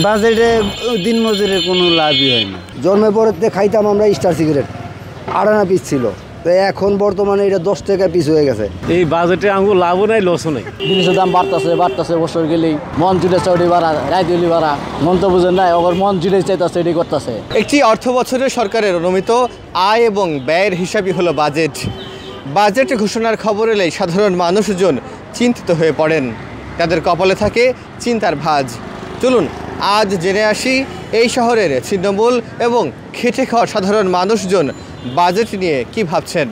বাজেটে দিন মজুরের কোনো লাভই হয় না। জন্মের পরে খাইতাম আমরা স্টার সিগারেট 8 আনা পিস ছিল, তো এখন বর্তমানে এটা 10 টাকা পিস হয়ে গেছে। এই বাজেটে আঙ্গুর লাভও নাই লসও নাই। জিনিসের দাম বাড়তেছে বছর গেলেই মন জুড়ে চড়ি বাড়া রায় দিলি বাড়া মন তো বুঝেন নাই আবার মন জুড়ে চাইতেছে এটাই করতেছে। একটি অর্থ বছরে সরকারের অনুমিত আয় এবং ব্যয়ের হিসাবই হলো বাজেট। বাজেট ঘোষণার খবর এলেই সাধারণ মানুষজন চিন্তিত হয়ে পড়েন, তাদের কপালে থাকে চিন্তার ভাঁজ। চলুন আজ জেনে আসি এই শহরের ছিন্নমূল এবং খেটে খাওয়া সাধারণ মানুষজন বাজেট নিয়ে কি ভাবছেন।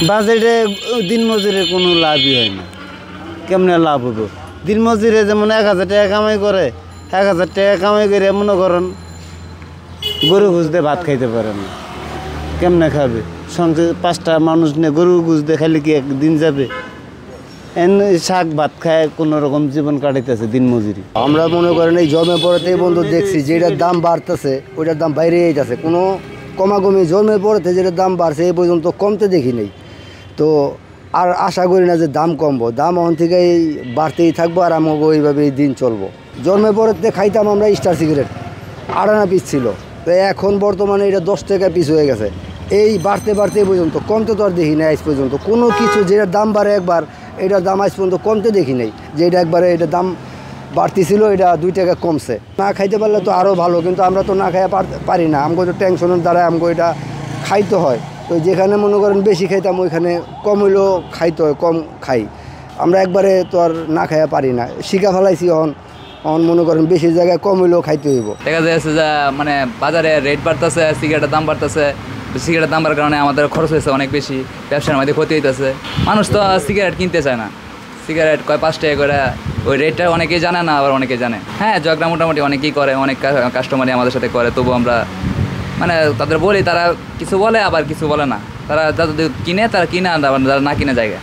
বাজেটে দিন মজুরের কোনো লাভই হয় না। কেমনে লাভ হবো? দিন মজুরে যেমন 1000 টাকা কামাই করে, 1000 টাকা কামাই করে মনে করেন গরু খুঁজতে ভাত খাইতে পারে না, কেমনে খাবে? সঙ্গে 5টা মানুষ নিয়ে গরু খুঁজতে খাইলে কি একদিন যাবে? শাক ভাত খায় কোনো রকম জীবন কাটাইতেছে দিন মজুরি। আমরা মনে করেন এই জন্মের পরেতেই বন্ধু দেখছি যেটার দাম বাড়তেছে ওইটার দাম বাইরে যাচ্ছে, কোনো কমাকমি জন্মের পরেতে যেটার দাম বাড়ছে এই পর্যন্ত কমতে দেখি নেই। তো আর আশা করি না যে দাম কমবো, দাম ওখান থেকেই বাড়তেই থাকবো আর আমাকে ওইভাবেই দিন চলবো। জন্মের পরেতে খাইতাম আমরা স্টার সিগারেট 8 আনা পিস ছিল, তো এখন বর্তমানে এটা 10 টাকা পিস হয়ে গেছে। এই বাড়তে এই পর্যন্ত কমতে তো আর দেখি নাই আজ পর্যন্ত কোনো কিছু। যেটার দাম বাড়ে একবার এটার দাম আজ পর্যন্ত কমতে দেখি নাই, যে এটা একবারে এটা দাম বাড়তি ছিল এটা 2 টাকা কমছে। না খাইতে পারলে তো আরও ভালো, কিন্তু আমরা তো না খাইয়া পারি না, আমাকে তো টেনশনের দ্বারা আমাকে এটা খাইতে হয়। তো যেখানে মনে করেন বেশি খাইতাম ওইখানে কম হইলেও খাইতে হয়, কম খাই। আমরা একবারে তো আর না খাইয়া পারি না, শিখা ফেলাইছি অন মনে করেন বেশি জায়গায় কম হইলেও খাইতে হইব। দেখা যাচ্ছে যে মানে বাজারে রেট বাড়তেছে, সিগারেটের দাম বাড়তেছে, সিগারেটের দাম বাড়ার কারণে আমাদের খরচ হয়েছে অনেক বেশি, ব্যবসার মধ্যে ক্ষতি হইতেছে। মানুষ তো সিগারেট কিনতে চায় না, সিগারেট কয় 5 টাকা করে, ওই রেটটা অনেকেই জানে না, আবার অনেকে জানে। হ্যাঁ ঝগড়া মোটামুটি অনেকেই করে, অনেক কাস্টমারই আমাদের সাথে করে, তবু আমরা মানে তাদের বলি, তারা কিছু বলে আবার কিছু বলে না। তারা যাদের কিনে তারা কিনে, যারা না কিনে জায়গা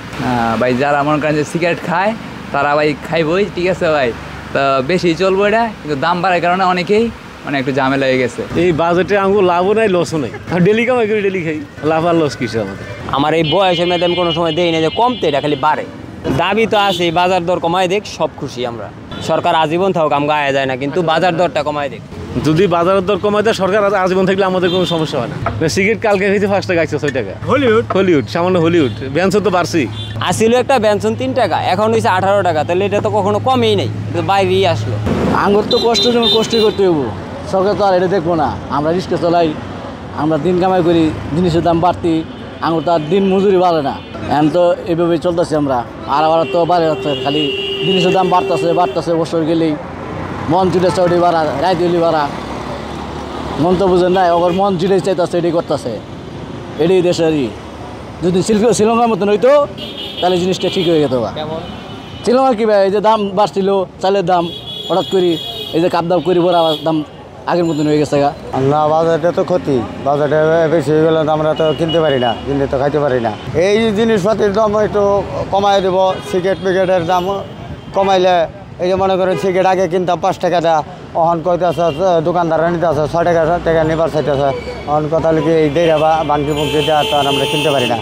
ভাই, যারা মনে করেন যে সিগারেট খায় তারা ভাই খাইবই, ঠিক আছে ভাই, তো বেশি চলবো এটা, কিন্তু দাম বাড়ার কারণে অনেকেই মানে একটু ঝামেলা হয়ে গেছে। এই বাজেটে আঙ্গুর লাভও নাই লসও নাই। ডেলি কামাই করি ডেলি খাই, লাভ আর লস কিছু আমাদের। আমার এই বয়সের মধ্যে আমি কোনো সময় দেই না যে কমতে, এটা খালি বাড়ে। দাবি তো আছে বাজার দর কমাই দেখ, সব খুশি আমরা। সরকার আজীবন থাকুক, আম গায়ে যায় না, কিন্তু বাজার দরটা কমাই দেখ। যদি বাজারের দর কমাই দেয় সরকার আজীবন থাকলে আমাদের কোনো সমস্যা হয় না। সিগারেট কালকে খাইছে 5 টাকা, 6 টাকা। হলিউড সামান্য হলিউড বেঞ্চন তো বাড়ছি। আসিল একটা বেঞ্চন 3 টাকা, এখন হয়েছে 18 টাকা, তাহলে এটা তো কখনো কমেই নেই, বাইরেই আসলো। আঙ্গুর তো কষ্টই করতে হইব, সরকার তো আর এটা দেখবো না। আমরা রিস্কে চলাই, আমরা দিন কামাই করি, জিনিসের দাম বাড়তি, আঙ্গুর তো আর দিন মজুরি বাড়ে না। এখন তো এইভাবেই চলতেছি আমরা, আর তো বাড়ে যাচ্ছে, খালি জিনিসের দাম বাড়তেছে বছর গেলেই মন জুড়ে চড়ি বাড়া রায় দিলি বাড়া মন তো বুঝেন নাই আবার মন জুড়ে চাইতেছে এটাই করতেছে। এটাই দেশেরই, যদি শ্রীলঙ্কার মতন হইতো তাহলে জিনিসটা ঠিক হয়ে যেত। শ্রীলঙ্কা কী ভাই, এই যে দাম বাড়ছিল চালের দাম, হঠাৎ করি এই যে কাপদাপ করি বড় দাম আগের মতন হয়ে গেছে গা। না বাজারটা তো ক্ষতি, বাজারটা বেশি হয়ে গেলে আমরা তো কিনতে পারি না, কিনতে তো খাইতে পারি না। এই জিনিসপাতির দাম একটু কমাই দেবো, সিগারেট পিগারেটের দাম কমাইলে, এই যে মনে করেন সিগারেট আগে কিনতাম 5 টাকাটা, অহন কইতেছে দোকানদাররা নিতে আছে 6 টাকা নিবার চাইতেছে। অহন কথা কি এই দেড়া বা বাংকি বুঙ্কি দেওয়া তো আমরা কিনতে পারি না।